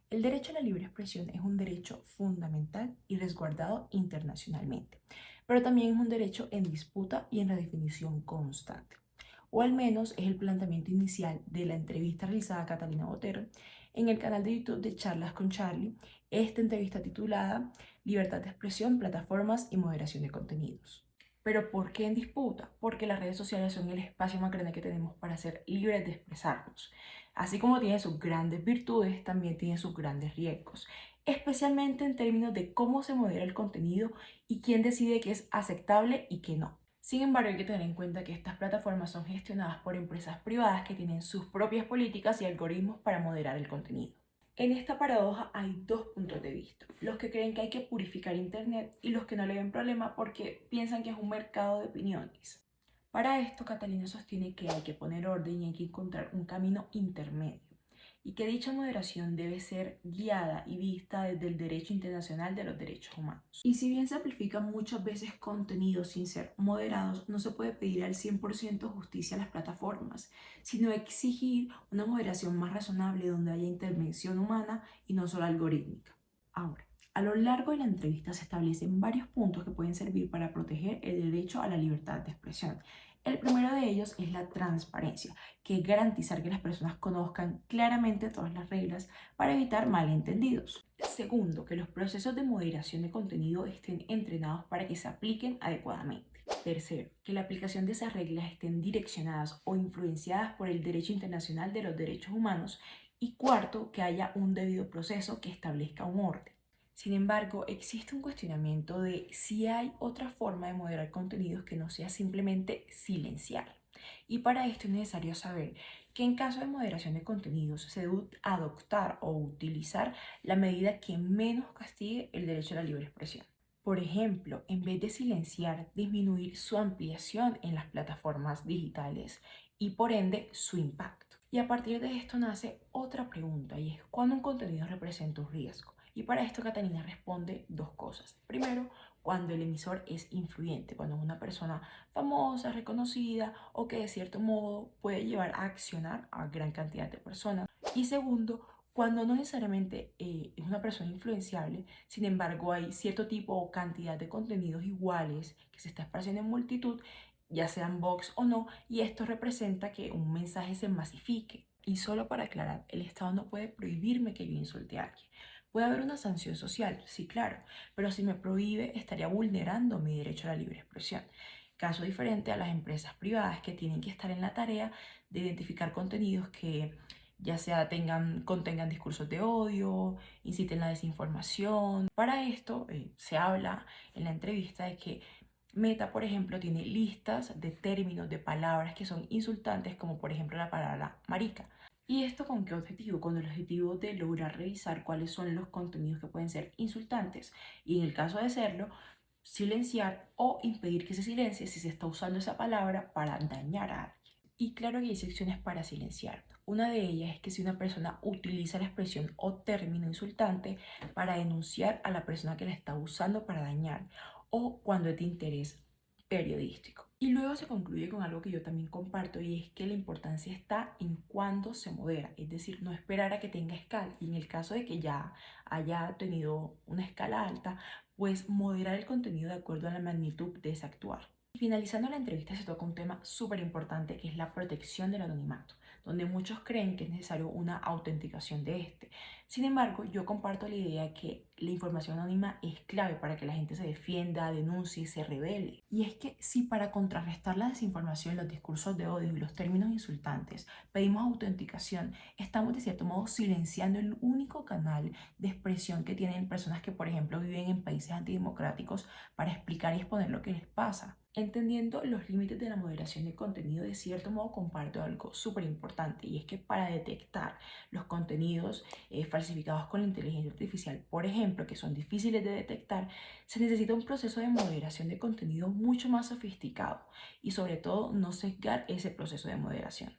El derecho a la libre expresión es un derecho fundamental y resguardado internacionalmente, pero también es un derecho en disputa y en redefinición constante. O al menos es el planteamiento inicial de la entrevista realizada a Catalina Botero en el canal de YouTube de Charlas con Charlie, esta entrevista titulada Libertad de expresión, plataformas y moderación de contenidos. Pero ¿por qué en disputa? Porque las redes sociales son el espacio más grande que tenemos para ser libres de expresarnos. Así como tiene sus grandes virtudes, también tiene sus grandes riesgos, especialmente en términos de cómo se modera el contenido y quién decide qué es aceptable y qué no. Sin embargo, hay que tener en cuenta que estas plataformas son gestionadas por empresas privadas que tienen sus propias políticas y algoritmos para moderar el contenido. En esta paradoja hay dos puntos de vista, los que creen que hay que purificar Internet y los que no le ven problema porque piensan que es un mercado de opiniones. Para esto, Catalina sostiene que hay que poner orden y hay que encontrar un camino intermedio, y que dicha moderación debe ser guiada y vista desde el derecho internacional de los derechos humanos. Y si bien se amplifican muchas veces contenidos sin ser moderados, no se puede pedir al 100% justicia a las plataformas, sino exigir una moderación más razonable donde haya intervención humana y no solo algorítmica. Ahora, a lo largo de la entrevista se establecen varios puntos que pueden servir para proteger el derecho a la libertad de expresión. El primero de ellos es la transparencia, que es garantizar que las personas conozcan claramente todas las reglas para evitar malentendidos. Segundo, que los procesos de moderación de contenido estén entrenados para que se apliquen adecuadamente. Tercero, que la aplicación de esas reglas estén direccionadas o influenciadas por el derecho internacional de los derechos humanos. Y cuarto, que haya un debido proceso que establezca un orden. Sin embargo, existe un cuestionamiento de si hay otra forma de moderar contenidos que no sea simplemente silenciar. Y para esto es necesario saber que en caso de moderación de contenidos se debe adoptar o utilizar la medida que menos castigue el derecho a la libre expresión. Por ejemplo, en vez de silenciar, disminuir su ampliación en las plataformas digitales y por ende su impacto. Y a partir de esto nace otra pregunta y es ¿cuándo un contenido representa un riesgo? Y para esto Catalina responde dos cosas. Primero, cuando el emisor es influyente, cuando es una persona famosa, reconocida o que de cierto modo puede llevar a accionar a gran cantidad de personas. Y segundo, cuando no necesariamente es una persona influenciable, sin embargo hay cierto tipo o cantidad de contenidos iguales que se está esparciendo en multitud, ya sean bots o no, y esto representa que un mensaje se masifique. Y solo para aclarar, el Estado no puede prohibirme que yo insulte a alguien. Puede haber una sanción social, sí, claro, pero si me prohíbe estaría vulnerando mi derecho a la libre expresión. Caso diferente a las empresas privadas que tienen que estar en la tarea de identificar contenidos que ya sea contengan discursos de odio, inciten la desinformación. Para esto se habla en la entrevista de que Meta, por ejemplo, tiene listas de términos, de palabras que son insultantes, como por ejemplo la palabra marica. ¿Y esto con qué objetivo? Con el objetivo de lograr revisar cuáles son los contenidos que pueden ser insultantes y en el caso de serlo, silenciar o impedir que se silencie si se está usando esa palabra para dañar a alguien. Y claro que hay secciones para silenciar. Una de ellas es que si una persona utiliza la expresión o término insultante para denunciar a la persona que la está usando para dañar o cuando es de interés periodístico. Y luego se concluye con algo que yo también comparto y es que la importancia está en cuándo se modera, es decir, no esperar a que tenga escala y en el caso de que ya haya tenido una escala alta, pues moderar el contenido de acuerdo a la magnitud de ese actuar. Finalizando la entrevista se toca un tema súper importante que es la protección del anonimato, donde muchos creen que es necesario una autenticación de este. Sin embargo, yo comparto la idea de que la información anónima es clave para que la gente se defienda, denuncie, se revele. Y es que si para contrarrestar la desinformación, los discursos de odio y los términos insultantes pedimos autenticación, estamos de cierto modo silenciando el único canal de expresión que tienen personas que, por ejemplo, viven en países antidemocráticos para explicar y exponer lo que les pasa. Entendiendo los límites de la moderación de contenido, de cierto modo comparto algo súper importante y es que para detectar los contenidos falsificados con la inteligencia artificial, por ejemplo, que son difíciles de detectar, se necesita un proceso de moderación de contenido mucho más sofisticado y sobre todo no sesgar ese proceso de moderación.